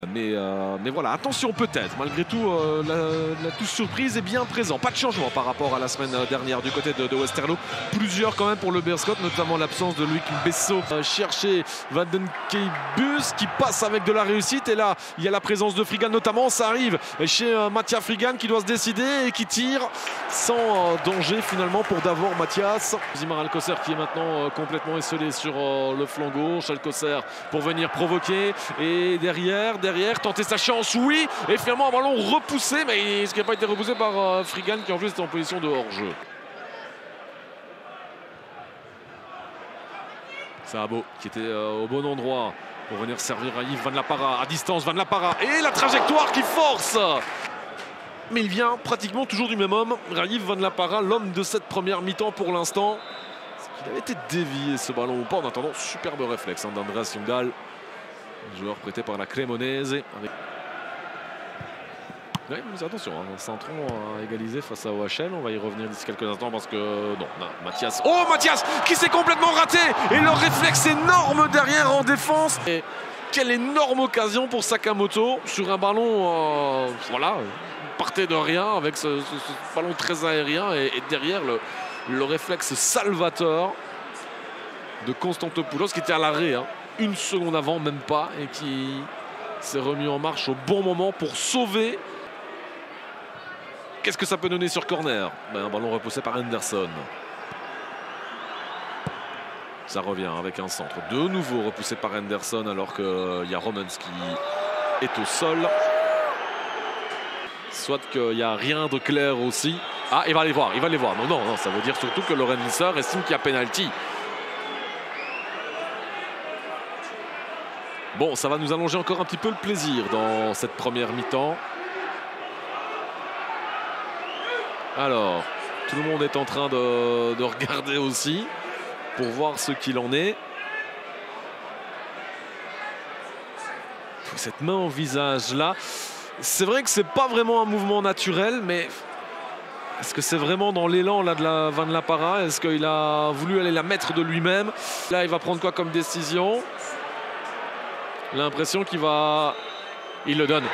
Mais voilà, attention peut-être, malgré tout, la touche surprise est bien présente. Pas de changement par rapport à la semaine dernière du côté de Westerlo. Plusieurs quand même pour le Beerschot, notamment l'absence de Loïc Bessot. Chercher Vandenkeibus qui passe avec de la réussite. Et là, il y a la présence de Frigan notamment. Ça arrive chez Mathias Frigan qui doit se décider et qui tire sans danger finalement pour Davor Mathias. Zimar Alcocer qui est maintenant complètement esselé sur le flanc gauche. Alcocer pour venir provoquer. Et derrière tenter sa chance, oui, et finalement un ballon repoussé, mais ce qui n'a pas été repoussé par Frigan qui en plus était en position de hors-jeu. Sahabo qui était au bon endroit pour venir servir à Yves Van La Parra, à distance Van La Parra, et la trajectoire qui force. Mais il vient pratiquement toujours du même homme, Raïf Van La Parra, l'homme de cette première mi-temps pour l'instant. Il avait été dévié ce ballon ou pas, en attendant, superbe réflexe d'Andreas Ljungdahl. Joueur prêté par la Cremonese. Avec... Oui, mais attention, Centron a égalisé face à OHL. On va y revenir d'ici quelques instants parce que... Non, Mathias. Oh, Mathias qui s'est complètement raté. Et le réflexe énorme derrière en défense. Et quelle énorme occasion pour Sakamoto sur un ballon... voilà, partait de rien avec ce ballon très aérien. Et derrière, le réflexe salvateur de Konstantopoulos qui était à l'arrêt. Une seconde avant, même pas, et qui s'est remis en marche au bon moment pour sauver. Qu'est-ce que ça peut donner sur corner? Un ballon repoussé par Henderson. Ça revient avec un centre de nouveau repoussé par Henderson alors qu'il y a Romans qui est au sol. Soit qu'il n'y a rien de clair aussi. Ah, il va les voir, Non, ça veut dire surtout que Loren Lisser estime qu'il y a pénalty. Bon, ça va nous allonger encore un petit peu le plaisir dans cette première mi-temps. Alors, tout le monde est en train de regarder aussi pour voir ce qu'il en est. Cette main au visage là, c'est vrai que c'est pas vraiment un mouvement naturel, mais est-ce que c'est vraiment dans l'élan là de la Van La Parra? Est-ce qu'il a voulu aller la mettre de lui-même? Là, il va prendre quoi comme décision? L'impression qu'il va... Il le donne.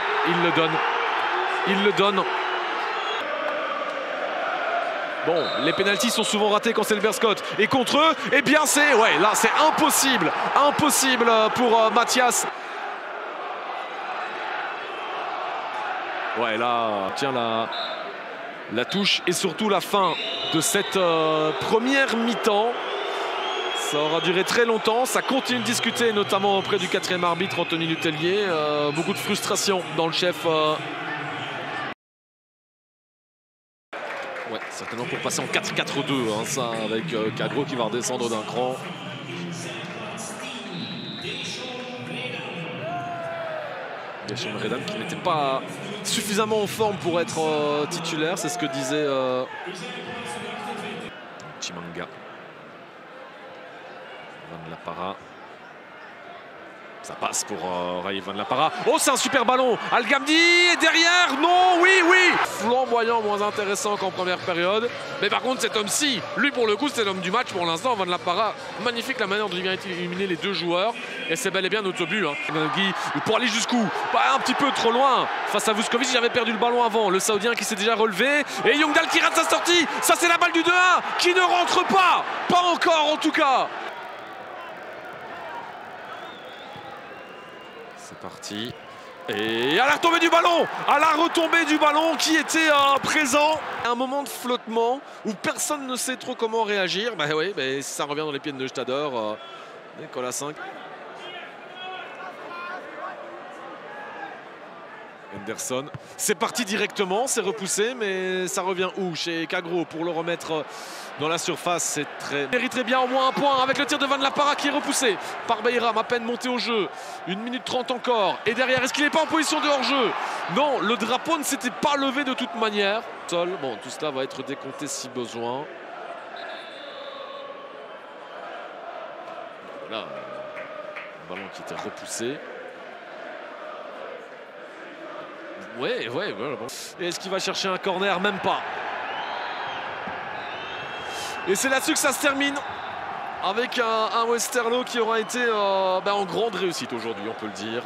Bon, les pénaltys sont souvent ratés quand c'est le Beerschot. Et contre eux, eh bien c'est... Ouais, là c'est impossible. Impossible pour Mathias. Ouais, là, tiens, la touche et surtout la fin de cette première mi-temps. Ça aura duré très longtemps, ça continue de discuter, notamment auprès du 4e arbitre Anthony Letellier. Beaucoup de frustration dans le chef. Ouais, certainement pour passer en 4-4-2, ça, avec Cagro qui va redescendre d'un cran. Gachon Redan qui n'était pas suffisamment en forme pour être titulaire, c'est ce que disait Chimanga. Van La Parra. Ça passe pour Raïf Van La Parra. Oh, c'est un super ballon. Al-Gamdi est derrière. Non, oui. Flamboyant, moins intéressant qu'en première période. Mais par contre, cet homme-ci, lui pour le coup, c'est l'homme du match pour l'instant. Van La Parra, magnifique la manière dont il vient éliminer les deux joueurs. Et c'est bel et bien notre but. Pour aller jusqu'où? Pas un petit peu trop loin. Face à Vuskovic, il avait perdu le ballon avant. Le Saoudien qui s'est déjà relevé. Et Ljungdahl qui rate sa sortie. Ça, c'est la balle du 2-1 qui ne rentre pas. Pas encore, en tout cas. C'est parti. Et à la retombée du ballon, qui était présent. Un moment de flottement où personne ne sait trop comment réagir. Oui, ça revient dans les pieds de Neustader. Nicolas 5. Henderson. C'est parti directement, c'est repoussé, mais ça revient où? Chez Cagro pour le remettre dans la surface. C'est très... Il mériterait bien au moins un point avec le tir de Van La Parra qui est repoussé par Beiram, à peine monté au jeu. 1 minute 30 encore. Et derrière, est-ce qu'il n'est pas en position de hors-jeu? Non, le drapeau ne s'était pas levé de toute manière. Bon, tout cela va être décompté si besoin. Voilà, un ballon qui était repoussé. Ouais, voilà. Bon. Et est-ce qu'il va chercher un corner? Même pas. Et c'est là-dessus que ça se termine. Avec un Westerlo qui aura été en grande réussite aujourd'hui, on peut le dire.